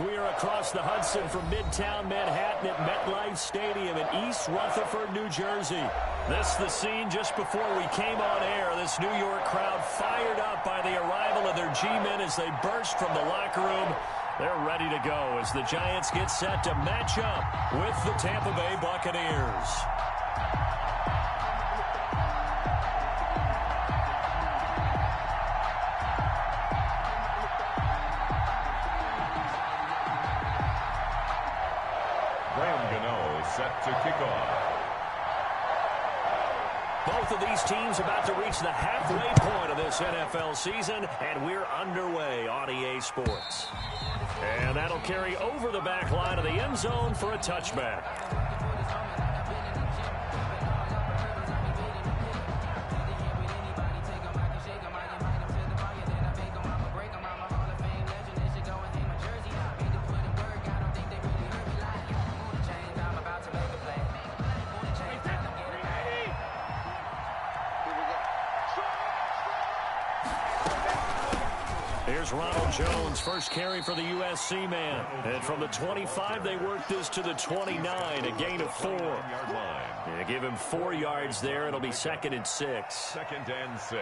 We are across the Hudson from Midtown Manhattan at MetLife Stadium in East Rutherford, New Jersey. This is the scene just before we came on air. This New York crowd fired up by the arrival of their G-men as they burst from the locker room. They're ready to go as the Giants get set to match up with the Tampa Bay Buccaneers. Set to kick off. Both of these teams about to reach the halfway point of this NFL season, and we're underway on EA Sports. And that'll carry over the back line of the end zone for a touchback. Here's Ronald Jones, first carry for the USC man. And from the 25, they work this to the 29, a gain of 4. Yeah, give him 4 yards there. It'll be 2nd and 6. 2nd and 6.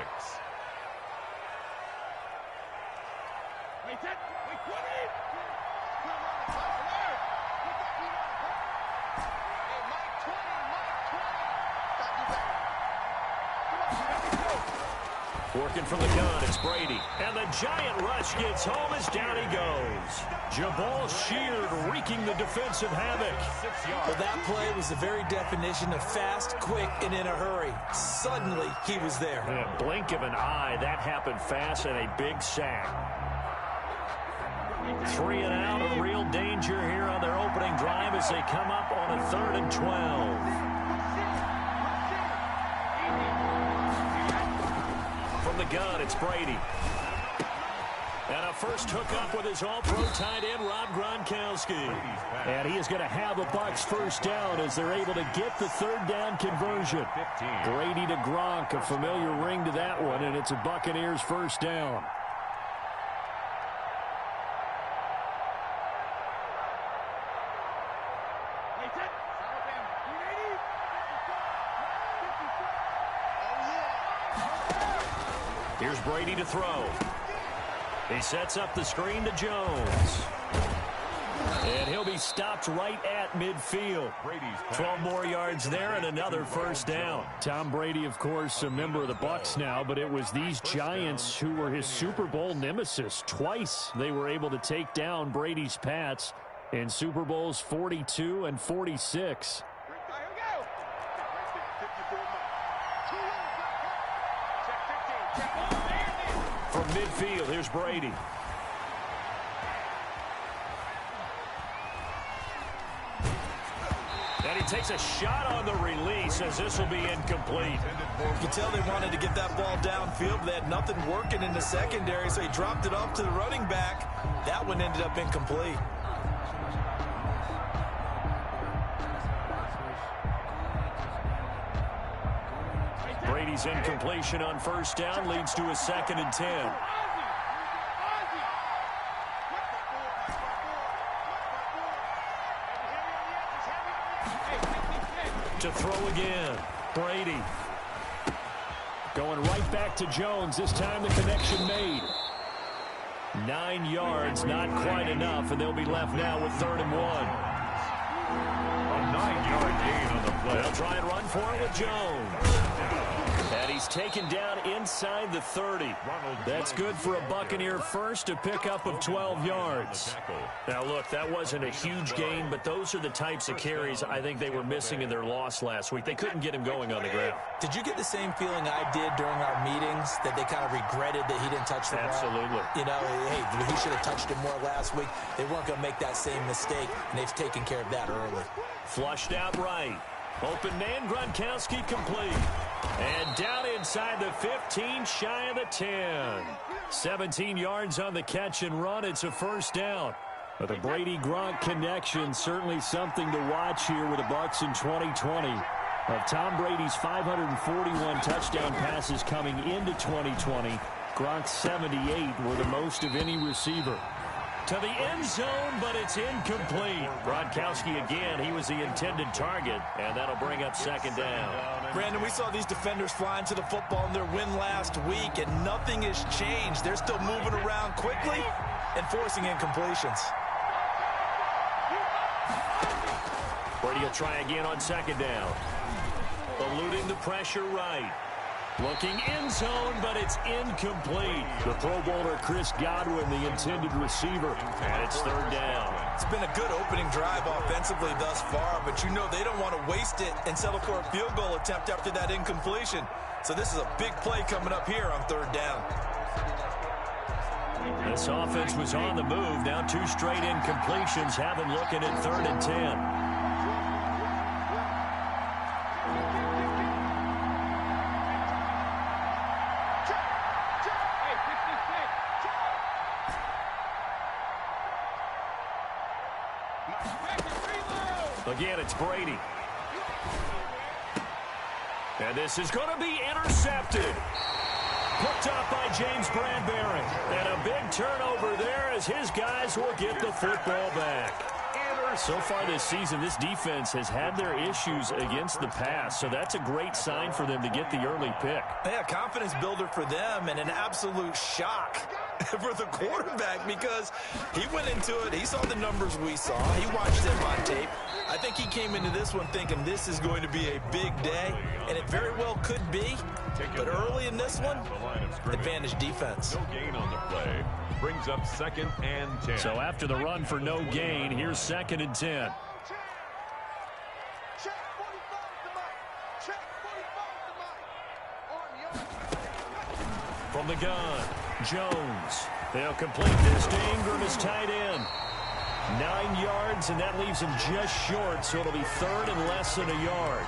Working from the gun, it's Brady. And the giant rush gets home as down he goes. Jabal Sheard wreaking the defensive havoc. Well, that play was the very definition of fast, quick, and in a hurry. Suddenly, he was there. Yeah, blink of an eye, that happened fast and a big sack. 3 and out, a real danger here on their opening drive as they come up on a 3rd and 12. From the gun, it's Brady. And a first hookup with his all-pro tight end, Rob Gronkowski. And he is going to have a Bucs first down as they're able to get the 3rd down conversion. Brady to Gronk, a familiar ring to that one, and it's a Buccaneers first down. Here's Brady to throw. He sets up the screen to Jones. And he'll be stopped right at midfield. 12 more yards there and another first down. Tom Brady, of course, a member of the Bucs now, but it was these Giants who were his Super Bowl nemesis. Twice they were able to take down Brady's Pats in Super Bowls 42 and 46. From midfield, here's Brady. And he takes a shot on the release as this will be incomplete. You can tell they wanted to get that ball downfield, but they had nothing working in the secondary, so he dropped it off to the running back. That one ended up incomplete. Brady's incompletion on first down leads to a 2nd and 10. To throw again, Brady. Going right back to Jones. This time the connection made. 9 yards, not quite enough, and they'll be left now with 3rd and 1. A 9-yard gain on the play. They'll try and run for it with Jones. And he's taken down inside the 30. That's good for a Buccaneer first, a pickup of 12 yards. Now, look, that wasn't a huge gain, but those are the types of carries I think they were missing in their loss last week. They couldn't get him going on the ground. Did you get the same feeling I did during our meetings, that they kind of regretted that he didn't touch the ball? Absolutely. You know, hey, he should have touched it more last week. They weren't going to make that same mistake, and they've taken care of that early. Flushed out right. Open man, Gronkowski complete. And down inside the 15, shy of the 10. 17 yards on the catch and run. It's a first down. But the Brady-Gronk connection, certainly something to watch here with the Bucs in 2020. Of Tom Brady's 541 touchdown passes coming into 2020, Gronk's 78 were the most of any receiver. To the end zone, but it's incomplete. Gronkowski again, he was the intended target, and that'll bring up second down. Brandon, we saw these defenders flying to the football in their win last week, and nothing has changed. They're still moving around quickly and forcing incompletions. Brady will try again on second down. Eluding the pressure right. Looking end zone, but it's incomplete. The Pro Bowler Chris Godwin, the intended receiver, and it's third down. It's been a good opening drive offensively thus far, but you know they don't want to waste it and settle for a field goal attempt after that incompletion. So this is a big play coming up here on third down. This offense was on the move. Now 2 straight incompletions have them looking at 3rd and 10. Again, it's Brady. And this is going to be intercepted. Picked up by James Bradbury. And a big turnover there as his guys will get the football back. So far this season, this defense has had their issues against the pass, so that's a great sign for them to get the early pick. Yeah, confidence builder for them and an absolute shock for the quarterback because he went into it. He saw the numbers we saw. He watched them on tape. I think he came into this one thinking this is going to be a big day, and it very well could be. But early in this one, advantage defense. No gain on the play. Brings up 2nd and 10. So after the run for no gain, here's 2nd and 10. From the gun, Jones. They'll complete this to Ingram, his tight end. 9 yards, and that leaves him just short, so it'll be 3rd and less than a yard.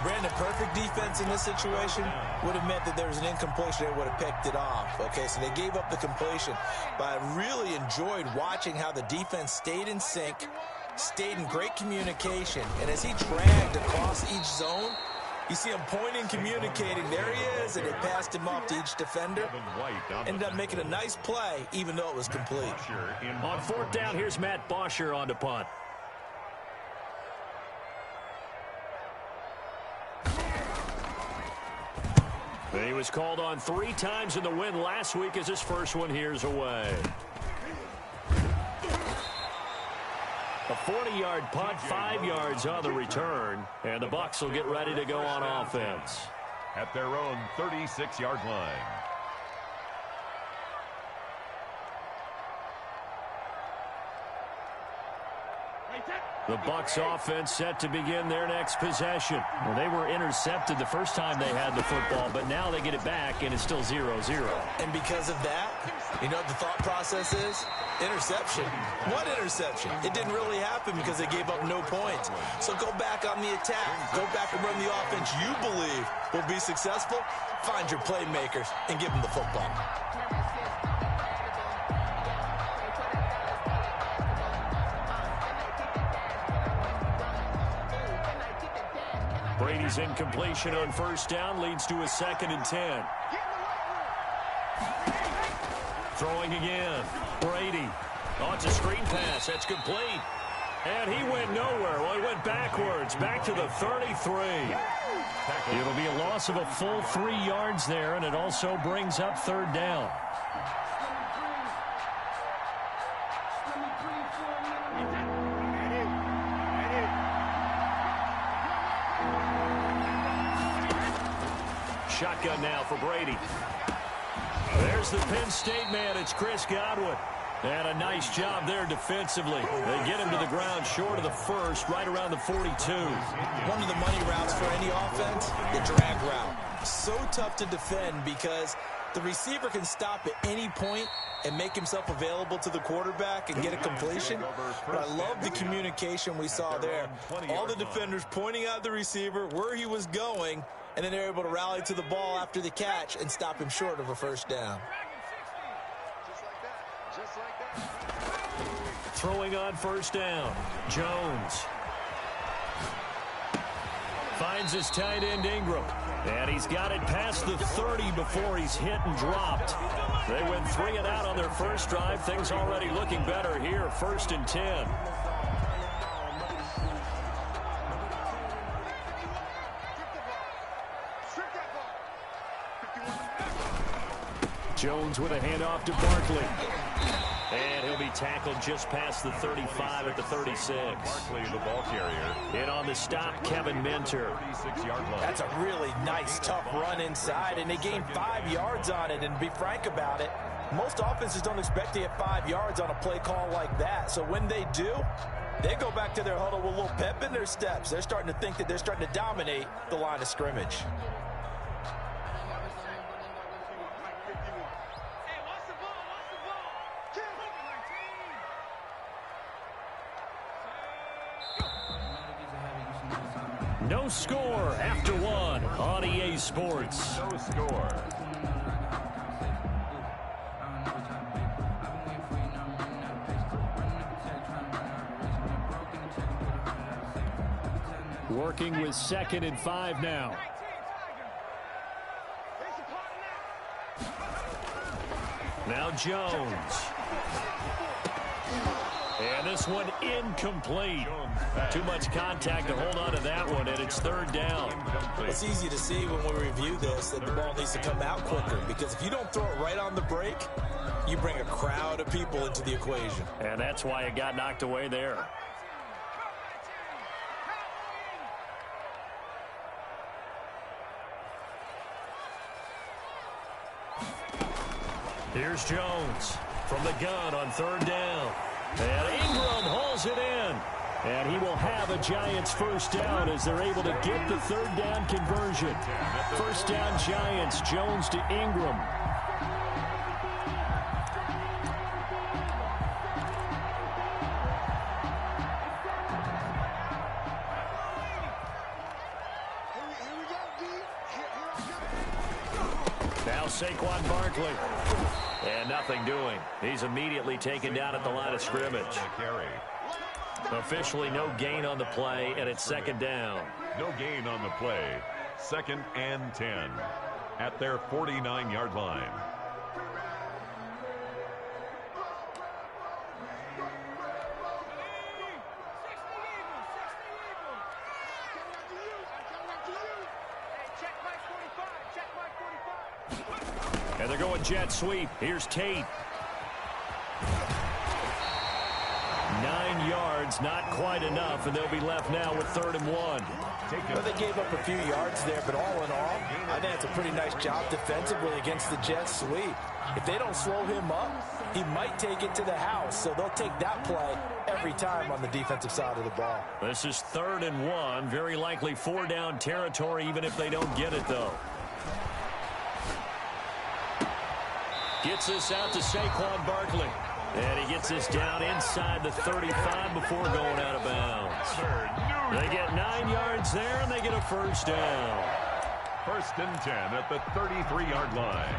Brandon, perfect defense in this situation would have meant that there was an incompletion. They would have picked it off. Okay, so they gave up the completion. But I really enjoyed watching how the defense stayed in sync, stayed in great communication. And as he dragged across each zone, you see him pointing, communicating. There he is, and it passed him off to each defender. Ended up making a nice play, even though it was complete. On 4th down, here's Matt Bosher on to punt. He was called on 3 times in the win last week as his first one here's away. A 40-yard punt, 5 yards on the return, and the Bucs will get ready to go on offense. At their own 36-yard line. The Bucs offense set to begin their next possession. Well, they were intercepted the first time they had the football, but now they get it back, and it's still 0-0. And because of that, you know what the thought process is? Interception. What interception? It didn't really happen because they gave up no points. So go back on the attack. Go back and run the offense you believe will be successful. Find your playmakers and give them the football. Brady's incompletion on 1st down leads to a 2nd and 10. Throwing again. Brady. Oh, it's a screen pass. That's complete. And he went nowhere. Well, he went backwards. Back to the 33. It'll be a loss of a full 3 yards there, and it also brings up 3rd down. Shotgun now for Brady. There's the Penn State man. It's Chris Godwin. And a nice job there defensively. They get him to the ground short of the first, right around the 42. One of the money routes for any offense, the drag route. So tough to defend because the receiver can stop at any point and make himself available to the quarterback and get a completion. But I love the communication we saw there. All the defenders pointing out the receiver, where he was going, and then they're able to rally to the ball after the catch and stop him short of a 1st down. Throwing on 1st down. Jones. Finds his tight end Ingram. And he's got it past the 30 before he's hit and dropped. They went 3 and out on their first drive. Things already looking better here. 1st and 10. Jones with a handoff to Barkley. And he'll be tackled just past the 35 at the 36. Barkley, the ball carrier. In on the stop, Kevin Minter. 36-yard line. That's a really nice, tough run inside, and they gained 5 yards on it. And to be frank about it, most offenses don't expect to get 5 yards on a play call like that. So when they do, they go back to their huddle with a little pep in their steps. They're starting to think that they're starting to dominate the line of scrimmage. No score after 1 on EA Sports. No score. Working with 2nd and 5 now. Now Jones. And this one incomplete. Too much contact to hold on to that one, and it's 3rd down. It's easy to see when we review this that the ball needs to come out quicker, because if you don't throw it right on the break, you bring a crowd of people into the equation. And that's why it got knocked away there. Here's Jones from the gun on 3rd down. And Ingram hauls it in. And he will have a Giants 1st down as they're able to get the 3rd down conversion. 1st down Giants, Jones to Ingram. Now Saquon Barkley. And nothing doing. He's immediately taken down at the line of scrimmage. Officially no gain on the play, and it's 2nd down. No gain on the play. 2nd and 10 at their 49-yard line. And they're going jet sweep. Here's Tate. 9 yards, not quite enough, and they'll be left now with 3rd and 1. Well, they gave up a few yards there, but all in all, I think it's a pretty nice job defensively against the jet sweep. If they don't slow him up, he might take it to the house, so they'll take that play every time on the defensive side of the ball. This is 3rd and 1, very likely 4-down territory, even if they don't get it, though. Gets this out to Saquon Barkley. And he gets this down inside the 35 before going out of bounds. They get 9 yards there, and they get a 1st down. 1st and 10 at the 33-yard line.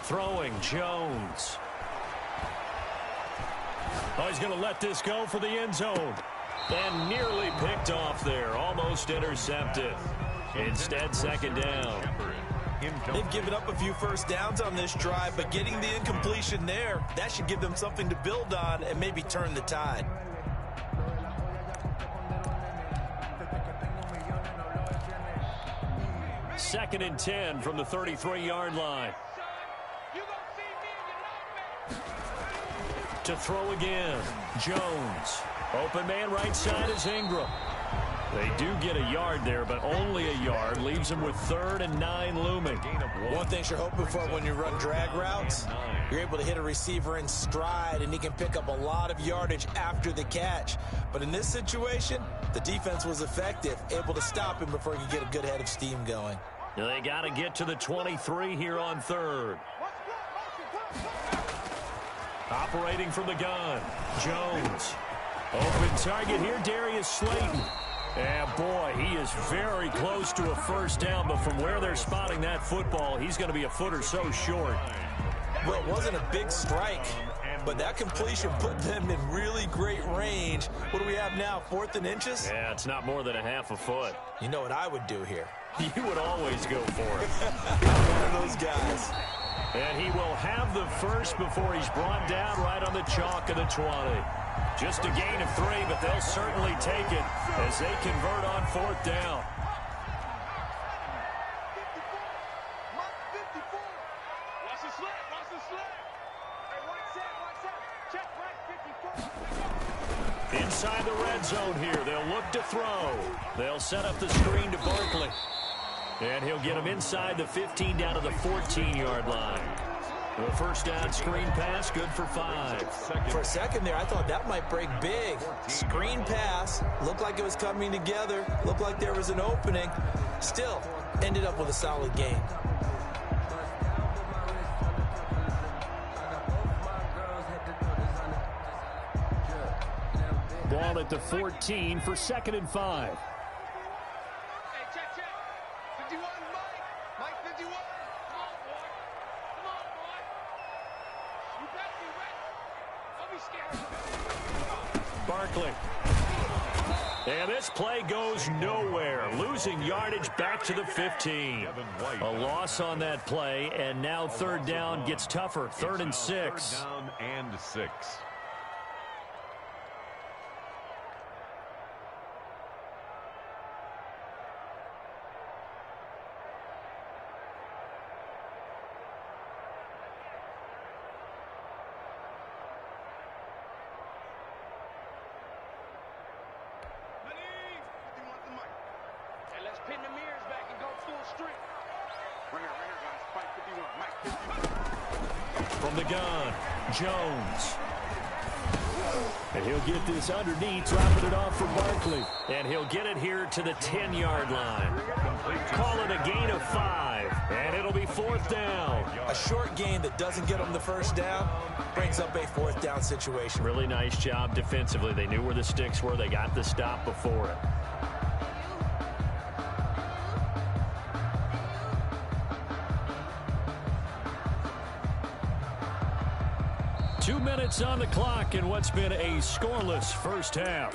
Throwing, Jones. Oh, he's going to let this go for the end zone. And nearly picked off there, almost intercepted. Instead, 2nd down. They've given up a few 1st downs on this drive, but getting the incompletion there, that should give them something to build on and maybe turn the tide. Second and 10 from the 33-yard line. To throw again, Jones. Open man right side is Ingram. They do get a yard there, but only a yard. Leaves them with 3rd and 9 looming. One thing you're hoping for when you run drag routes, you're able to hit a receiver in stride, and he can pick up a lot of yardage after the catch. But in this situation, the defense was effective, able to stop him before he could get a good head of steam going. They got to get to the 23 here on 3rd. Operating from the gun, Jones. Open target here, Darius Slayton. And boy, he is very close to a 1st down, but from where they're spotting that football, he's going to be a foot or so short. Well, it wasn't a big strike, but that completion put them in really great range. What do we have now, 4th and inches? Yeah, it's not more than a half a foot. You know what I would do here? You would always go for it. I'm one of those guys. And he will have the first before he's brought down right on the chalk of the 20. Just a gain of 3, but they'll certainly take it as they convert on 4th down. Inside the red zone here, they'll look to throw. They'll set up the screen to Barkley. And he'll get him inside the 15 down to the 14-yard line. The first down screen pass, good for 5. For a second there, I thought that might break big. Screen pass, looked like it was coming together, looked like there was an opening. Still, ended up with a solid gain. Ball at the 14 for 2nd and 5. Hey, check. 51, Mike 51. Come on, boy. You better be ready. Don't be scared. Barkley. And this play goes nowhere. Losing yardage back to the 15. A loss on that play, and now 3rd down gets tougher. 3rd and 6. 3rd down and 6. Pin the mirrors back and go full strength. Ringer, guys. Fight 51. Mike 51. From the gun, Jones. And he'll get this underneath, dropping it off for Barkley. And he'll get it here to the 10-yard line. Call it a gain of 5, and it'll be 4th down. A short gain that doesn't get them the first down brings up a 4th down situation. Really nice job defensively. They knew where the sticks were. They got the stop before it. Two minutes on the clock in what's been a scoreless first half.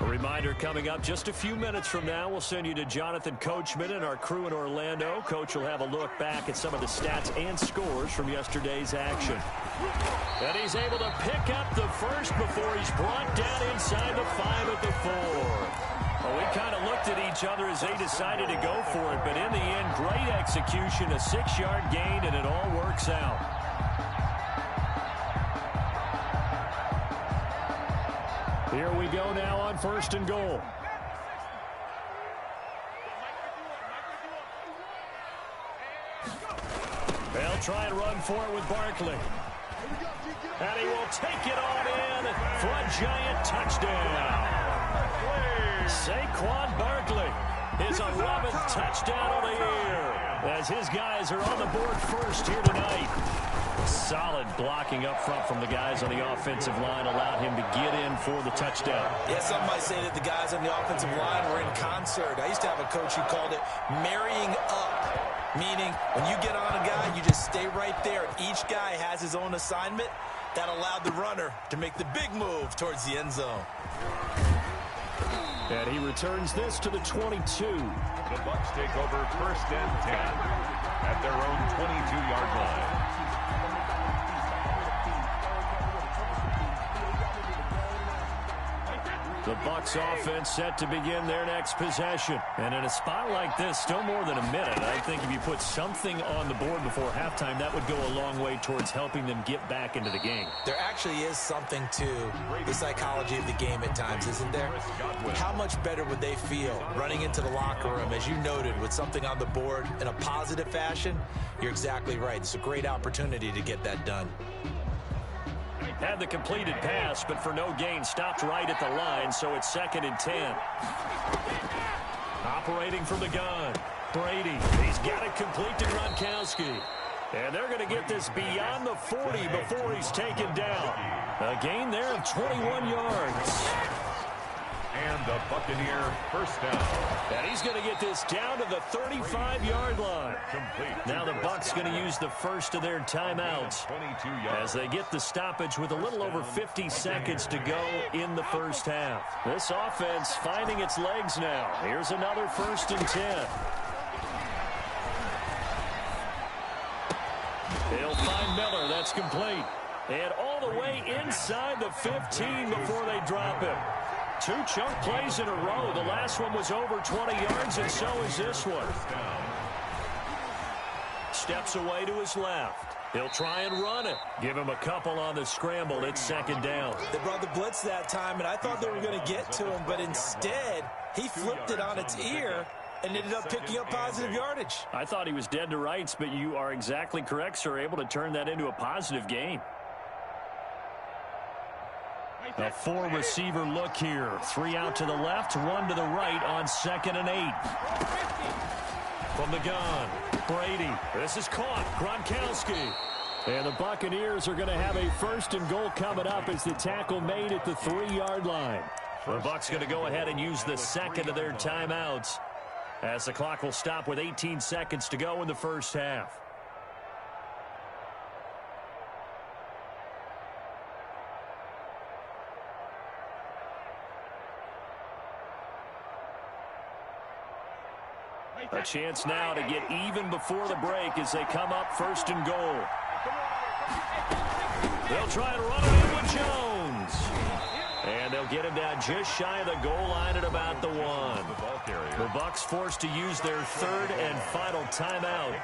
A reminder coming up just a few minutes from now, we'll send you to Jonathan Coachman and our crew in Orlando. Coach will have a look back at some of the stats and scores from yesterday's action. And he's able to pick up the first before he's brought down inside the 5 at the 4. Well, we kind of looked at each other as they decided to go for it, but in the end, great execution, a 6-yard gain, and it all works out. Here we go now on 1st and goal. They'll try and run for it with Barkley. And he will take it on in for a giant touchdown. Saquon Barkley, his 11th touchdown of the year, as his guys are on the board first here tonight. Solid blocking up front from the guys on the offensive line allowed him to get in for the touchdown. Yeah, some might say that the guys on the offensive line were in concert. I used to have a coach who called it marrying up, meaning when you get on a guy, you just stay right there. Each guy has his own assignment. That allowed the runner to make the big move towards the end zone. And he returns this to the 22. The Bucs take over 1st and 10 at their own 22-yard line. The Bucs offense set to begin their next possession. And in a spot like this, still more than a minute, I think if you put something on the board before halftime, that would go a long way towards helping them get back into the game. There actually is something to the psychology of the game at times, isn't there? How much better would they feel running into the locker room, as you noted, with something on the board in a positive fashion? You're exactly right. It's a great opportunity to get that done. Had the completed pass, but for no gain, stopped right at the line, so it's 2nd and 10. Operating from the gun, Brady. He's got it complete to Gronkowski. And they're going to get this beyond the 40 before he's taken down. A gain there of 21 yards. And the Buccaneer first down. And he's going to get this down to the 35-yard line. Complete. Now the Bucs going to use the first of their timeouts 22 yards. as they get the stoppage with a little over 50 seconds to go in the first half. This offense finding its legs now. Here's another 1st and 10. They'll find Miller. That's complete. And all the way inside the 15 before they drop him. 2 chunk plays in a row. The last one was over 20 yards, and so is this one. Steps away to his left. He'll try and run it. Give him a couple on the scramble. It's 2nd down. They brought the blitz that time, and I thought they were going to get to him, but instead, he flipped it on its ear and ended up picking up positive yardage. I thought he was dead to rights, but you are exactly correct, sir. Able to turn that into a positive gain. A 4-receiver look here. 3 out to the left, 1 to the right on 2nd and 8. From the gun, Brady. This is caught. Gronkowski. And the Buccaneers are going to have a 1st and goal coming up as the tackle made at the 3-yard line. The Bucs going to go ahead and use the second of their timeouts as the clock will stop with 18 seconds to go in the first half. A chance now to get even before the break as they come up 1st and goal. They'll try and run it in with Jones. And they'll get him down just shy of the goal line at about the 1. The Bucs forced to use their 3rd and final timeout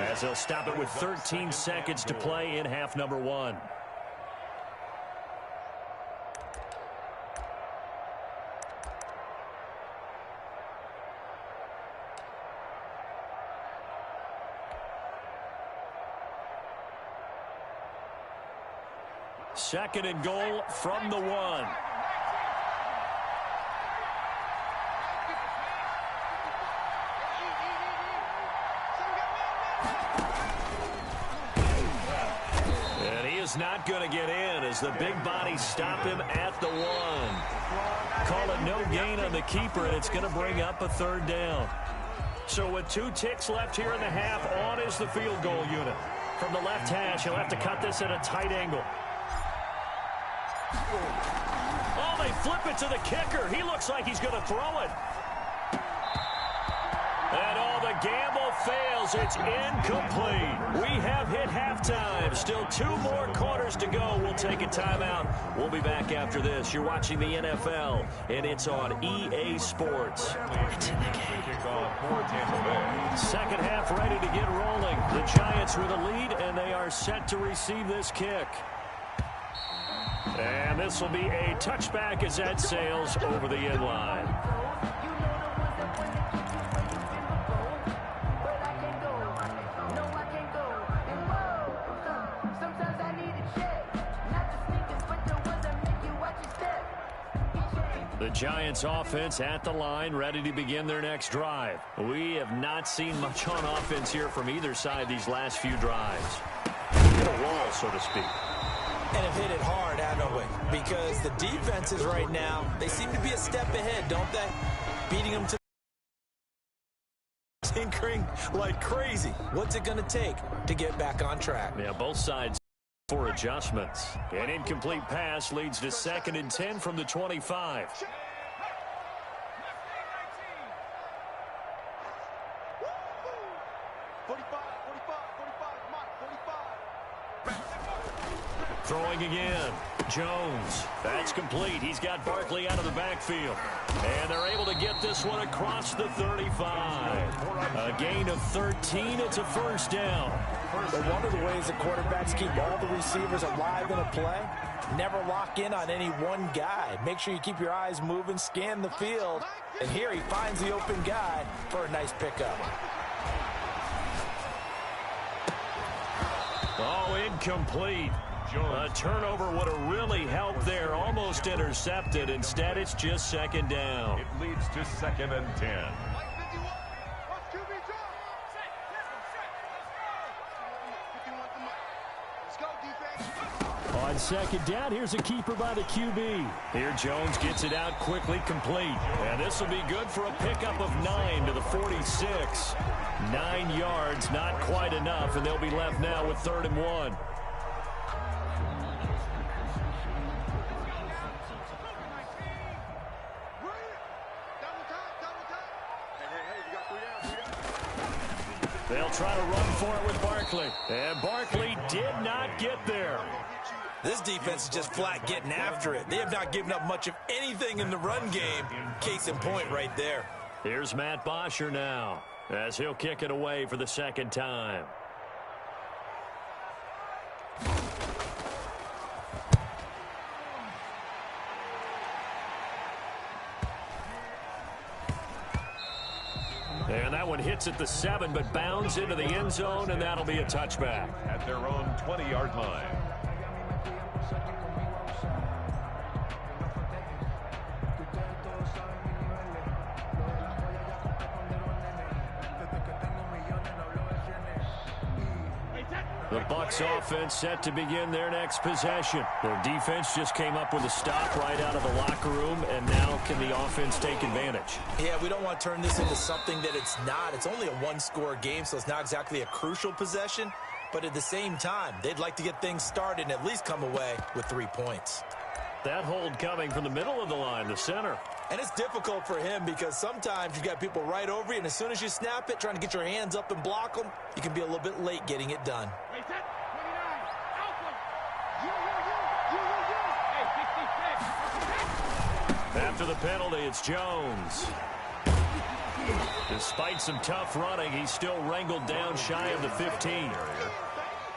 as they'll stop it with 13 seconds to play in half number 1. Second and goal from the 1. And he is not going to get in as the big bodies stop him at the 1. Call it no gain on the keeper, and it's going to bring up a 3rd down. So with 2 ticks left here in the half, on is the field goal unit. From the left hash, he'll have to cut this at a tight angle. Oh, they flip it to the kicker. He looks like he's going to throw it. And all the gamble fails. It's incomplete. We have hit halftime. Still 2 more quarters to go. We'll take a timeout. We'll be back after this. You're watching the NFL, and it's on EA Sports. It's in the game. Second half ready to get rolling. The Giants with a lead, and they are set to receive this kick. And this will be a touchback as that sails over the end line. The Giants offense at the line, ready to begin their next drive. We have not seen much on offense here from either side these last few drives. Hit a wall, so to speak. And have hit it hard, haven't we? Because the defenses right now, they seem to be a step ahead, don't they? Beating them to tinkering like crazy. What's it going to take to get back on track? Yeah, both sides for adjustments. An incomplete pass leads to 2nd and 10 from the 25. Throwing again. Jones. That's complete. He's got Barkley out of the backfield. And they're able to get this one across the 35. A gain of 13. It's a 1st down. But one of the ways that quarterbacks keep all the receivers alive in a play, never lock in on any one guy. Make sure you keep your eyes moving, scan the field. And here he finds the open guy for a nice pickup. Oh, incomplete. A turnover would have really helped there. Almost intercepted. Instead, it's just 2nd down. It leads to 2nd and 10. On second down, here's a keeper by the QB. Here Jones gets it out quickly, complete. And this will be good for a pickup of 9 to the 46. 9 yards, not quite enough, and they'll be left now with 3rd and 1. They'll try to run for it with Barkley. And Barkley did not get there. This defense is just flat getting after it. They have not given up much of anything in the run game. Case in point right there. Here's Matt Bosher now, as he'll kick it away for the 2nd time. And that one hits at the 7, but bounds into the end zone, and that'll be a touchback. At their own 20-yard line. The Bucs offense set to begin their next possession. Their defense just came up with a stop right out of the locker room, and now can the offense take advantage? Yeah, we don't want to turn this into something that it's not. It's only a one-score game, so it's not exactly a crucial possession. But at the same time, they'd like to get things started and at least come away with 3 points. That hold coming from the middle of the line, the center. And it's difficult for him because sometimes you've got people right over you, and as soon as you snap it, trying to get your hands up and block them, you can be a little bit late getting it done. After the penalty, it's Jones. Despite some tough running, he's still wrangled down shy of the 15.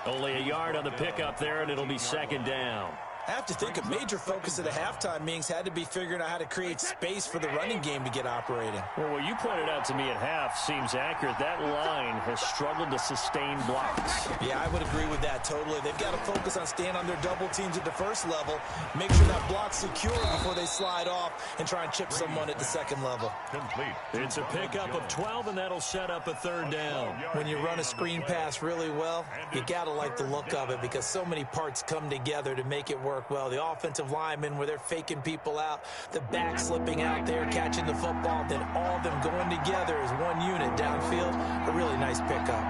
Only a yard on the pickup there, and it'll be 2nd down. I have to think a major focus at the halftime meetings had to be figuring out how to create space for the running game to get operating. Well, what you pointed out to me at half seems accurate. That line has struggled to sustain blocks. Yeah, I would agree with that totally. They've got to focus on staying on their double teams at the first level, make sure that block's secure before they slide off and try and chip someone at the 2nd level. Complete. It's a pickup of 12, and that'll set up a 3rd down. When you run a screen pass really well, you got to like the look of it because so many parts come together to make it work well. The offensive linemen where they're faking people out, the back slipping out there, catching the football, then all of them going together as one unit downfield. A really nice pickup.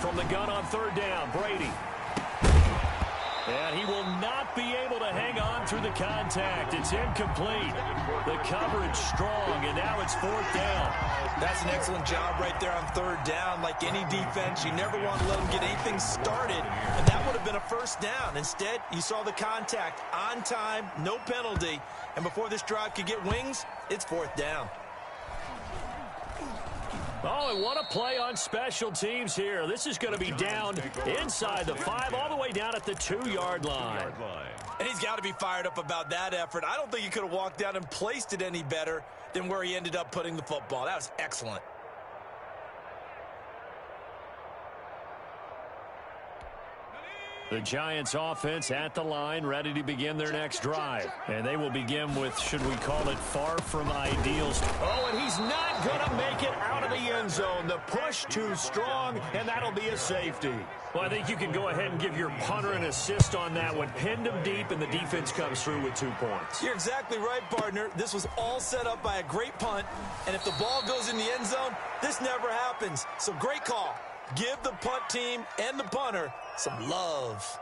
From the gun on 3rd down, Brady. And he will not be able to hang on through the contact. It's incomplete. The coverage strong, and now it's 4th down. That's an excellent job right there on 3rd down. Like any defense, you never want to let them get anything started, and that would have been a 1st down. Instead, you saw the contact on time, no penalty, and before this drive could get wings, it's 4th down. Oh, and what a play on special teams here. This is going to be down inside the 5, all the way down at the 2-yard line. And he's got to be fired up about that effort. I don't think he could have walked down and placed it any better than where he ended up putting the football. That was excellent. The Giants offense at the line, ready to begin their next drive. And they will begin with, should we call it, far from ideals. Oh, and he's not going to make it out of the end zone. The push too strong, and that'll be a safety. Well, I think you can go ahead and give your punter an assist on that one. Pinned him deep, and the defense comes through with 2 points. You're exactly right, partner. This was all set up by a great punt, and if the ball goes in the end zone, this never happens. So great call. Give the punt team and the punter some love.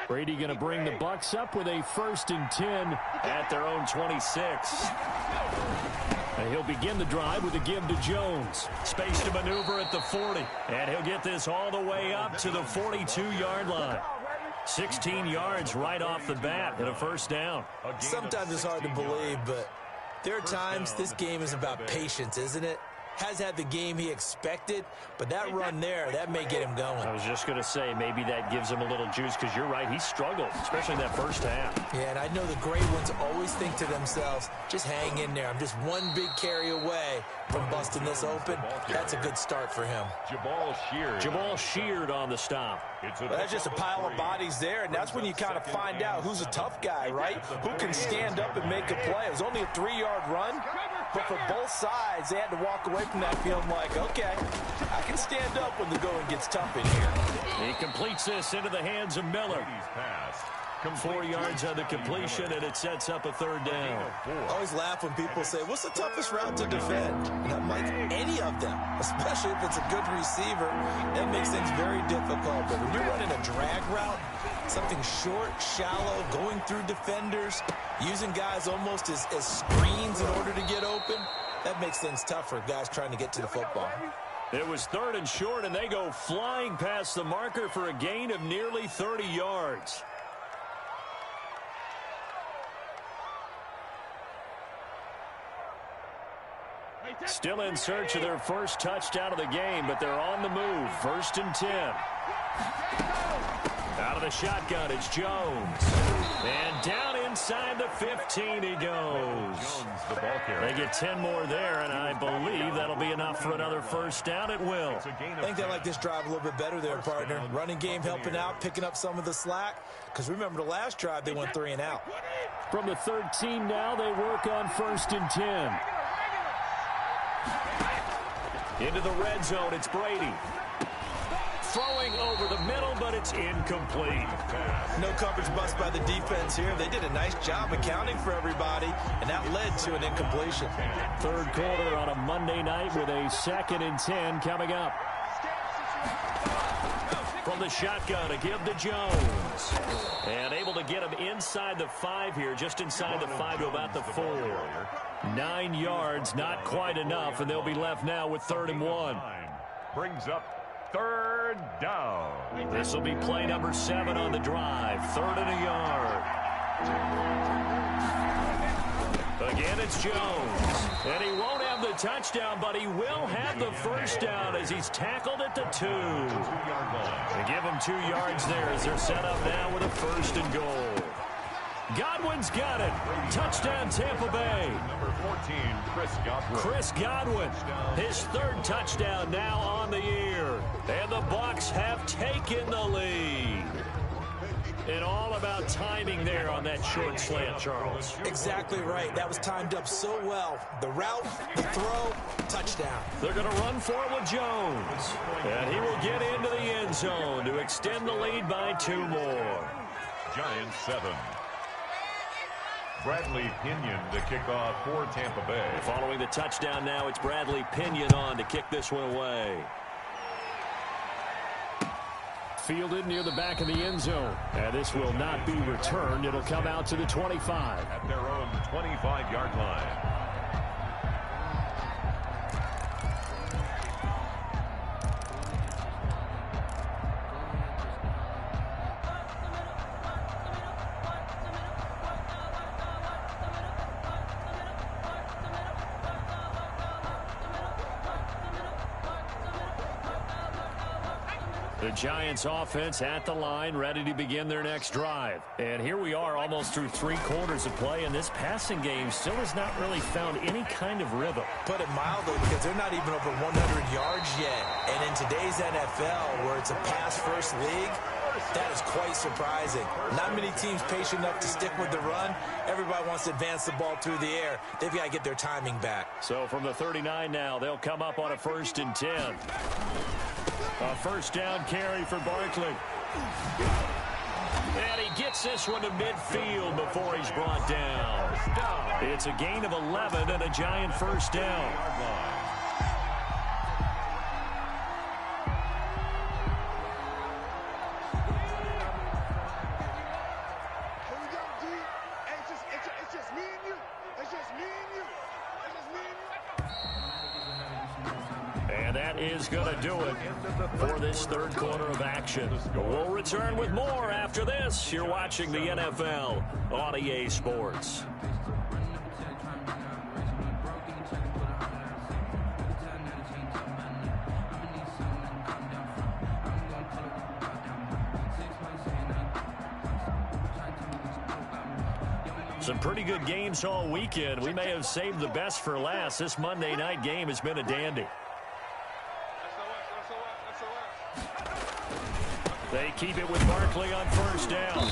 Brady going to bring the Bucs up with a 1st and 10 at their own 26. And he'll begin the drive with a give to Jones. Space to maneuver at the 40. And he'll get this all the way up to the 42-yard line. 16 yards right off the bat and a 1st down. Sometimes it's hard to believe, but there are times this game is about patience, isn't it? Has had the game he expected, but that run there, that may get him going. I was just going to say, maybe that gives him a little juice, because you're right, he struggled, especially in that 1st half. Yeah, and I know the great ones always think to themselves, just hang in there. I'm just one big carry away from busting this open. That's a good start for him. Jabal Sheard on the stop. Well, that's just a pile of bodies there, and that's when you kind of find out who's a tough guy, right? Who can stand up and make a play. It was only a 3-yard run, But for both sides, they had to walk away from that feeling like, okay, I can stand up when the going gets tough in here. He completes this into the hands of Miller. 4 yards on the completion, and it sets up a third down. I always laugh when people say, what's the toughest route to defend? And I'm like, any of them, especially if it's a good receiver. That makes things very difficult. But when you're running a drag route, something short, shallow, going through defenders, using guys almost as screens in order to get open, that makes things tough for guys trying to get to the football. It was 3rd and short, and they go flying past the marker for a gain of nearly 30 yards. Still in search of their first touchdown of the game, but they're on the move. 1st and 10. Out of the shotgun, it's Jones. And down inside the 15 he goes. They get 10 more there, and I believe that'll be enough for another first down. It will. I think they like this drive a little bit better there, partner. Running game helping out, picking up some of the slack. Because remember, the last drive, they went 3 and out. From the 13 now, they work on 1st and 10. Into the red zone, it's Brady. Throwing over the middle, but it's incomplete. No coverage bust by the defense here. They did a nice job accounting for everybody, and that led to an incompletion. 3rd quarter on a Monday night with a 2nd and 10 coming up. From the shotgun, a give to Jones. And able to get him inside the 5 here, just inside the 5 to about the 4. 9 yards, not quite enough, and they'll be left now with 3rd and 1. Brings up 3rd down. This will be play number 7 on the drive. 3rd and a yard. Again, it's Jones. And he won't have the touchdown, but he will have the first down as he's tackled at the 2. They give him 2 yards there as they're set up now with a 1st and goal. Godwin's got it. Touchdown, Tampa Bay. Number 14, Chris Godwin. His 3rd touchdown now on the year. And the Bucs have taken the lead. And all about timing there on that short slant, Charles. Exactly right. That was timed up so well. The route, the throw, touchdown. They're going to run for it with Jones. And he will get into the end zone to extend the lead by 2 more. Giants 7. Bradley Pinion to kick off for Tampa Bay. Following the touchdown now, it's Bradley Pinion on to kick this one away. Fielded near the back of the end zone. And this will not be returned. It'll come out to the 25. At their own 25-yard line. The Giants offense at the line, ready to begin their next drive. And here we are almost through 3 quarters of play, and this passing game still has not really found any kind of rhythm. Put it mildly, because they're not even over 100 yards yet. And in today's NFL, where it's a pass-first league, that is quite surprising. Not many teams patient enough to stick with the run. Everybody wants to advance the ball through the air. They've got to get their timing back. So from the 39 now, they'll come up on a 1st and 10. A 1st down carry for Barkley. And he gets this one to midfield before he's brought down. It's a gain of 11 and a Giant 1st down. Is going to do it for this 3rd quarter of action. We'll return with more after this. You're watching the NFL on EA Sports. Some pretty good games all weekend. We may have saved the best for last. This Monday night game has been a dandy. They keep it with Barkley on 1st down.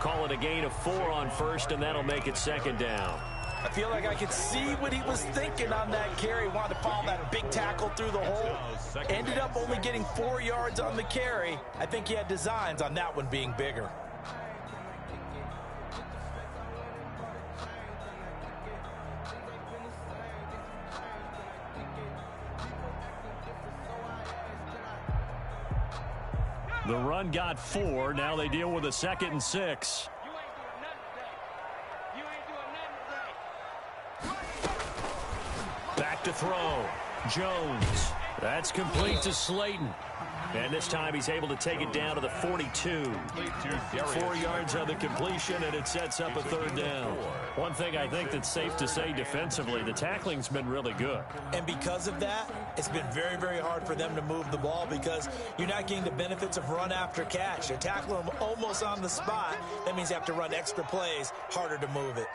Call it a gain of 4 on 1st, and that'll make it 2nd down. I feel like I could see what he was thinking on that carry. Wanted to follow that big tackle through the hole. Ended up only getting 4 yards on the carry. I think he had designs on that one being bigger. The run got 4. Now they deal with a 2nd and 6. Back to throw. Jones. That's complete to Slayton. And this time he's able to take it down to the 42. 4 yards on the completion, and it sets up a 3rd down. One thing I think that's safe to say defensively, the tackling's been really good. And because of that, it's been very, very hard for them to move the ball because you're not getting the benefits of run after catch. You're tackling them almost on the spot. That means you have to run extra plays, harder to move it.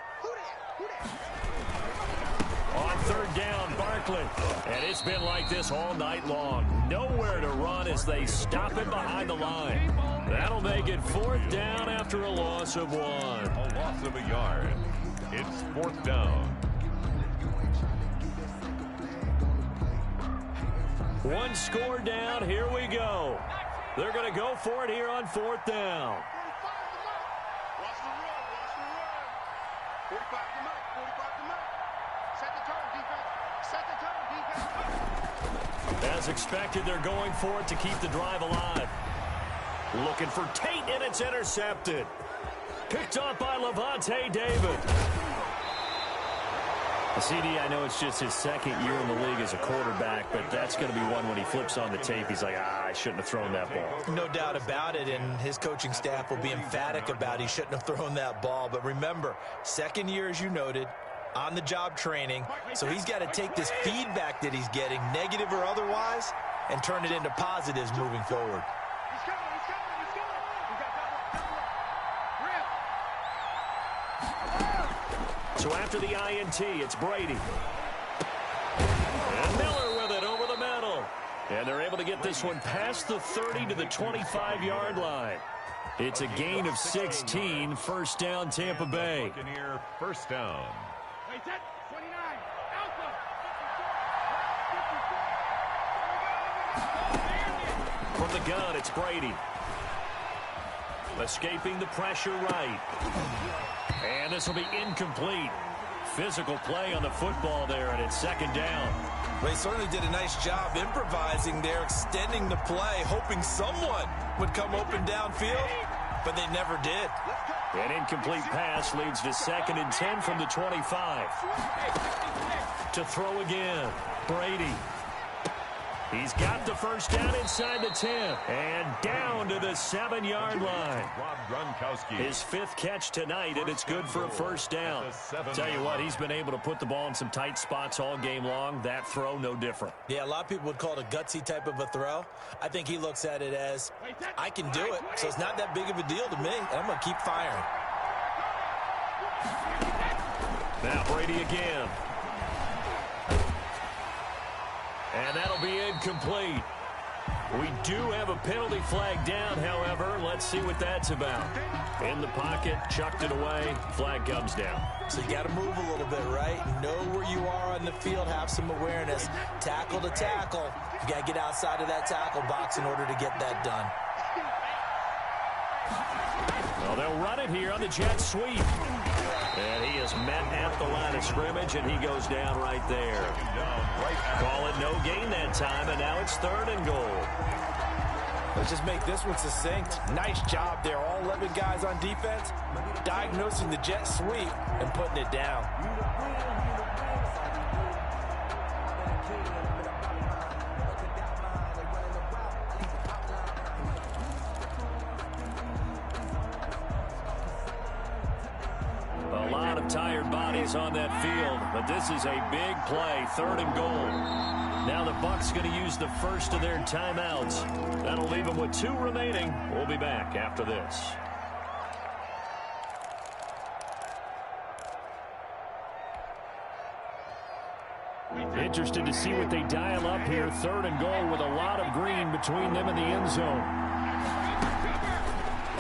On 3rd down, Barkley. And it's been like this all night long. Nowhere to run as they stop him behind the line. That'll make it 4th down after a loss of 1. A loss of a yard. It's 4th down. 1 score down. Here we go. They're going to go for it here on 4th down. Watch the run. 45 to Mike. 45 to Mike. Set the tone, defense. Set the tone, defense. As expected, they're going for it to keep the drive alive. Looking for Tate, and it's intercepted. Picked up by Levante David. CD, I know it's just his 2nd year in the league as a quarterback, but that's going to be one when he flips on the tape. He's like, I shouldn't have thrown that ball. No doubt about it, and his coaching staff will be emphatic about he shouldn't have thrown that ball. But remember, 2nd year, as you noted, on-the-job training, so he's got to take this feedback that he's getting, negative or otherwise, and turn it into positives moving forward. So after the INT, it's Brady. And Miller with it over the middle. And they're able to get this one past the 30 to the 25-yard line. It's a gain of 16, 1st down Tampa Bay. Buccaneer 1st down. From the gun, it's Brady. Escaping the pressure right. And this will be incomplete. Physical play on the football there, and it's 2nd down. Well, he certainly did a nice job improvising there, extending the play, hoping someone would come open downfield, but they never did. An incomplete pass leads to 2nd and 10 from the 25. To throw again, Brady. He's got the 1st down inside the 10. And down to the 7-yard line. Rob Gronkowski. His 5th catch tonight, and it's good for a 1st down. Tell you what, he's been able to put the ball in some tight spots all game long. That throw, no different. Yeah, a lot of people would call it a gutsy type of a throw. I think he looks at it as, I can do it, so it's not that big of a deal to me, and I'm going to keep firing. Now Brady again. And that'll be incomplete. We do have a penalty flag down, however. Let's see what that's about. In the pocket, chucked it away, flag comes down. So you got to move a little bit, right? Know where you are on the field, have some awareness. Tackle to tackle. You got to get outside of that tackle box in order to get that done. Well, they'll run it here on the jet sweep. And he is met at the line of scrimmage, and he goes down right there. Call it no gain that time, and now it's 3rd and goal. Let's just make this one succinct. Nice job there. All 11 guys on defense diagnosing the jet sweep and putting it down. A lot of tired bodies on that field, but this is a big play, 3rd and goal. Now the Bucs going to use the 1st of their timeouts. That'll leave them with 2 remaining. We'll be back after this. Interested to see what they dial up here. 3rd and goal with a lot of green between them and the end zone.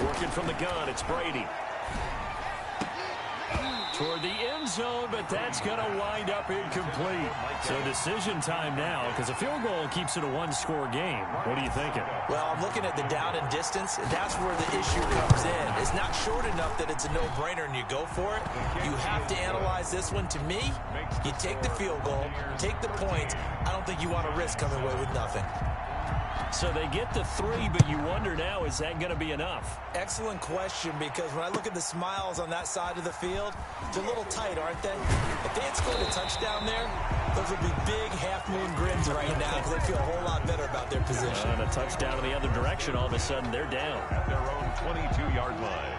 Working from the gun, it's Brady. toward the end zone, but that's going to wind up incomplete. So decision time now, because a field goal keeps it a one-score game. What are you thinking? Well, I'm looking at the down and distance, and that's where the issue comes in. It's not short enough that it's a no-brainer and you go for it. You have to analyze this one. To me, you take the field goal, take the points. I don't think you want to risk coming away with nothing. So they get the 3, but you wonder now, is that going to be enough? Excellent question, because when I look at the smiles on that side of the field, they're a little tight, aren't they? If they had scored a touchdown there, those would be big half-moon grins right now because they feel a whole lot better about their position. And a touchdown in the other direction, all of a sudden they're down. At their own 22-yard line.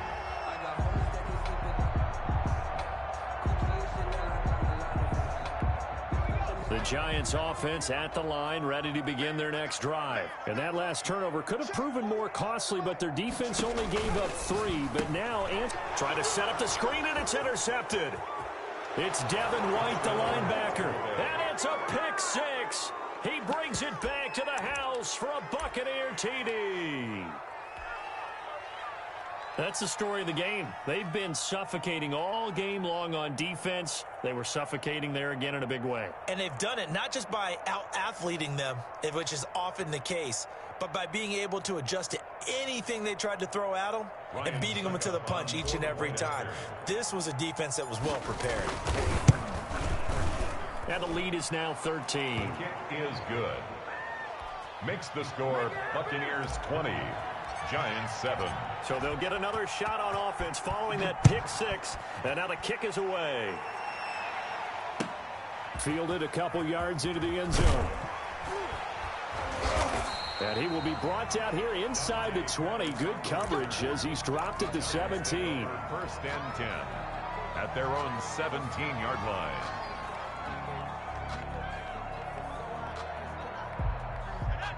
The Giants offense at the line, ready to begin their next drive. And that last turnover could have proven more costly, but their defense only gave up 3. But now, trying to set up the screen, and it's intercepted. It's Devin White, the linebacker. And it's a pick 6. He brings it back to the house for a Buccaneer TD. That's the story of the game. They've been suffocating all game long on defense. They were suffocating there again in a big way. And they've done it not just by out-athleting them, which is often the case, but by being able to adjust to anything they tried to throw at them and beating them into the punch each and every time. This was a defense that was well prepared. And the lead is now 13. The kick is good. Makes the score Buccaneers 20. Giants 7. So they'll get another shot on offense following that pick 6. And now the kick is away. Fielded a couple yards into the end zone. And he will be brought down here inside the 20. Good coverage as he's dropped at the 17. First and 10 at their own 17-yard line.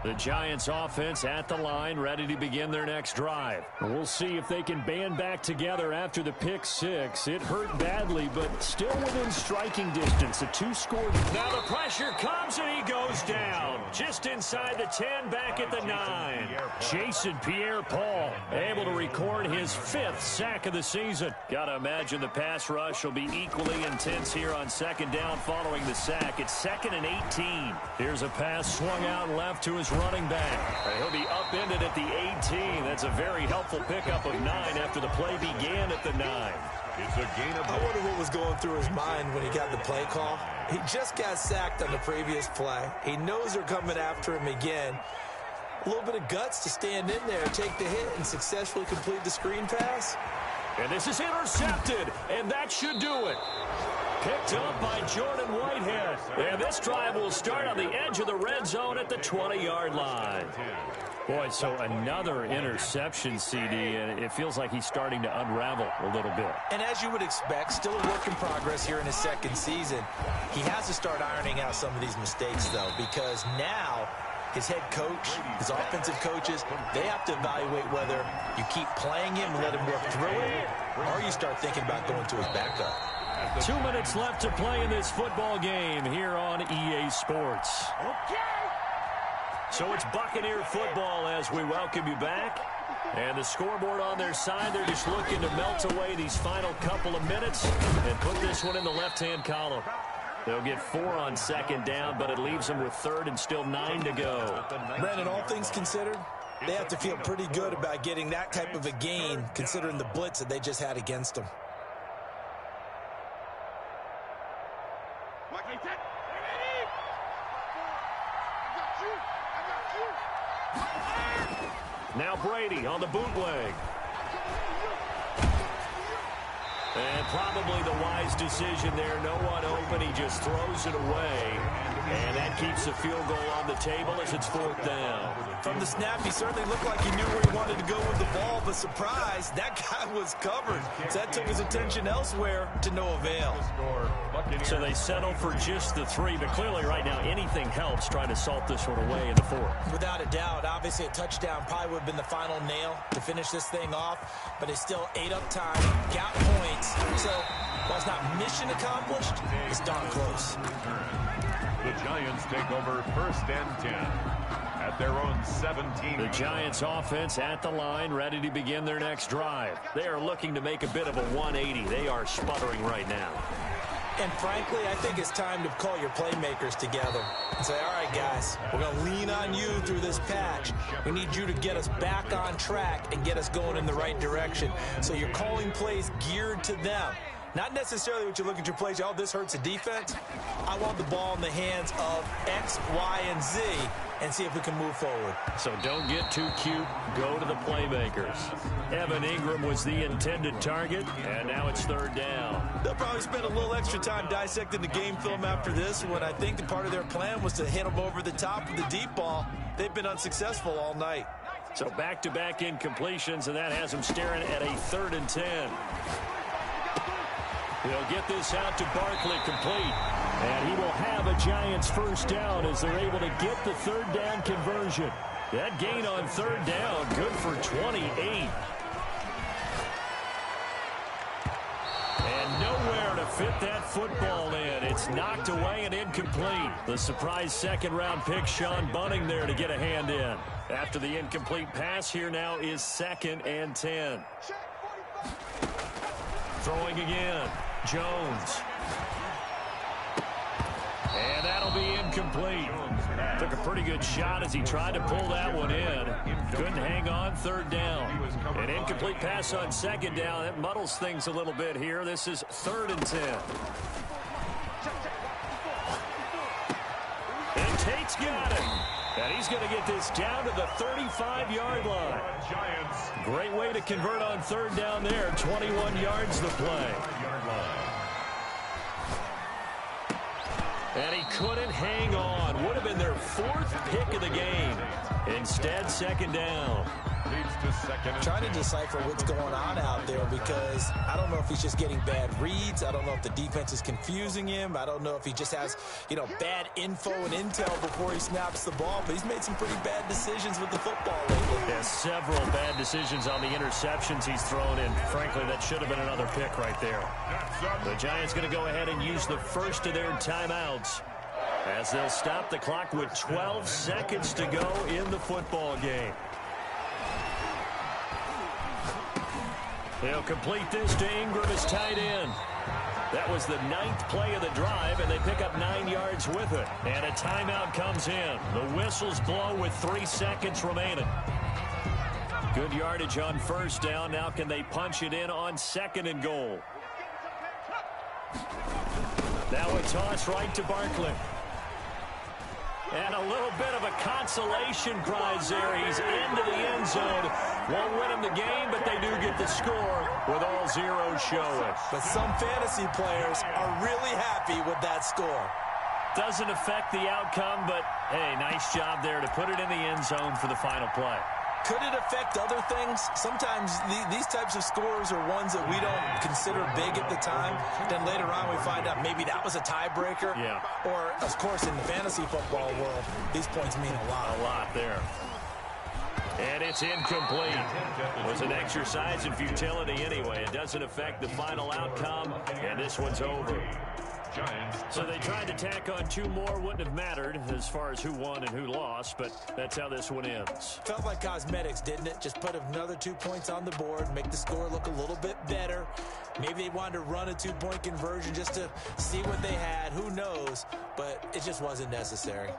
The Giants offense at the line, ready to begin their next drive. We'll see if they can band back together after the pick 6. It hurt badly, but still within striking distance. A 2-score. Now the pressure comes, and he goes down. Just inside the 10, back at the 9. Jason Pierre-Paul able to record his 5th sack of the season. Gotta imagine the pass rush will be equally intense here on second down following the sack. It's 2nd and 18. Here's a pass swung out left to his running back. He'll be upended at the 18. That's a very helpful pickup of 9 after the play began at the 9. It's a gain of... I wonder what was going through his mind when he got the play call. He just got sacked on the previous play. He knows they're coming after him again. A little bit of guts to stand in there, take the hit, and successfully complete the screen pass. And this is intercepted, and that should do it. Picked up by Jordan Whitehead. And this drive will start on the edge of the red zone at the 20-yard line. Boy, so another interception, CD, and it feels like he's starting to unravel a little bit. And as you would expect, still a work in progress here in his second season. He has to start ironing out some of these mistakes, though, because now his head coach, his offensive coaches, they have to evaluate whether you keep playing him and let him work through it, or you start thinking about going to his backup. 2 minutes left to play in this football game here on EA Sports. So it's Buccaneer football as we welcome you back. And the scoreboard on their side, they're just looking to melt away these final couple of minutes and put this one in the left-hand column. They'll get 4 on second down, but it leaves them with 3rd and still 9 to go. Brandon, all things considered, they have to feel pretty good about getting that type of a gain, considering the blitz that they just had against them. Now Brady on the bootleg. And probably the wise decision there. No one open. He just throws it away. And that keeps the field goal on the table as it's 4th down. From the snap, he certainly looked like he knew where he wanted to go with the ball, but surprise, that guy was covered. So that took his attention elsewhere to no avail. So they settle for just the 3, but clearly right now anything helps trying to salt this one away in the 4th. Without a doubt, obviously a touchdown probably would have been the final nail to finish this thing off, but it's still ate up time, got points. So while it's not mission accomplished, it's darn close. The Giants take over 1st and 10 at at their own 17. The Giants offense at the line, ready to begin their next drive. They are looking to make a bit of a 180. They are sputtering right now. And frankly, I think it's time to call your playmakers together and say, all right, guys, we're going to lean on you through this patch. We need you to get us back on track and get us going in the right direction. So you're calling plays geared to them. Not necessarily what you look at your plays, oh, this hurts the defense. I want the ball in the hands of X, Y, and Z and see if we can move forward. So don't get too cute. Go to the playmakers. Evan Ingram was the intended target, and now it's third down. They'll probably spend a little extra time dissecting the game film after this when I think part of their plan was to hit them over the top of the deep ball. They've been unsuccessful all night. So back-to-back incompletions, and that has them staring at a 3rd and 10. He'll get this out to Barkley, complete. And he will have a Giants first down as they're able to get the 3rd down conversion. That gain on 3rd down, good for 28. And nowhere to fit that football in. It's knocked away and incomplete. The surprise 2nd-round pick, Sean Bunting, there to get a hand in. After the incomplete pass, here now is 2nd and 10. Throwing again. Jones. And that'll be incomplete. Took a pretty good shot as he tried to pull that one in. Couldn't hang on 3rd down. An incomplete pass on 2nd down. That muddles things a little bit here. This is 3rd and 10. And Tate's got it. And he's going to get this down to the 35-yard line. Great way to convert on 3rd down there. 21 yards the play. And he couldn't hang on. Would have been their 4th pick of the game. Instead, 2nd down. Trying to decipher what's going on out there because I don't know if he's just getting bad reads. I don't know if the defense is confusing him. I don't know if he just has, bad info and intel before he snaps the ball. But he's made some pretty bad decisions with the football lately. Yeah, several bad decisions on the interceptions he's thrown in. Frankly, that should have been another pick right there. The Giants going to go ahead and use the first of their timeouts as they'll stop the clock with 12 seconds to go in the football game. They'll complete this to Ingram as tight end. That was the 9th play of the drive, and they pick up 9 yards with it. And a timeout comes in. The whistles blow with 3 seconds remaining. Good yardage on 1st down. Now can they punch it in on 2nd and goal? Now a toss right to Barkley. And a little bit of a consolation prize there. He's into the end zone. Won't win him the game, but they do get the score with all zeros showing. But some fantasy players are really happy with that score. Doesn't affect the outcome, but, hey, nice job there to put it in the end zone for the final play. Could it affect other things? Sometimes these types of scores are ones that we don't consider big at the time. Then later on we find out maybe that was a tiebreaker. Yeah. Or, of course, in the fantasy football world, these points mean a lot. A lot there. And it's incomplete. It was an exercise in futility anyway. It doesn't affect the final outcome, and this one's over. So they tried to tack on 2 more. Wouldn't have mattered as far as who won and who lost, but that's how this one ends. Felt like cosmetics, didn't it? Just put another 2 points on the board, make the score look a little bit better. Maybe they wanted to run a 2-point conversion just to see what they had. Who knows? But it just wasn't necessary.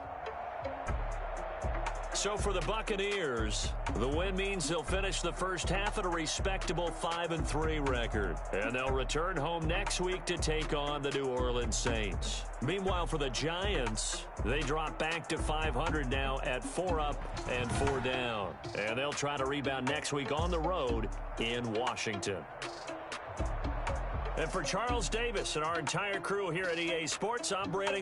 So for the Buccaneers, the win means they'll finish the first half at a respectable 5-3 record. And they'll return home next week to take on the New Orleans Saints. Meanwhile, for the Giants, they drop back to 500 now at 4 up and 4 down. And they'll try to rebound next week on the road in Washington. And for Charles Davis and our entire crew here at EA Sports, I'm Brandon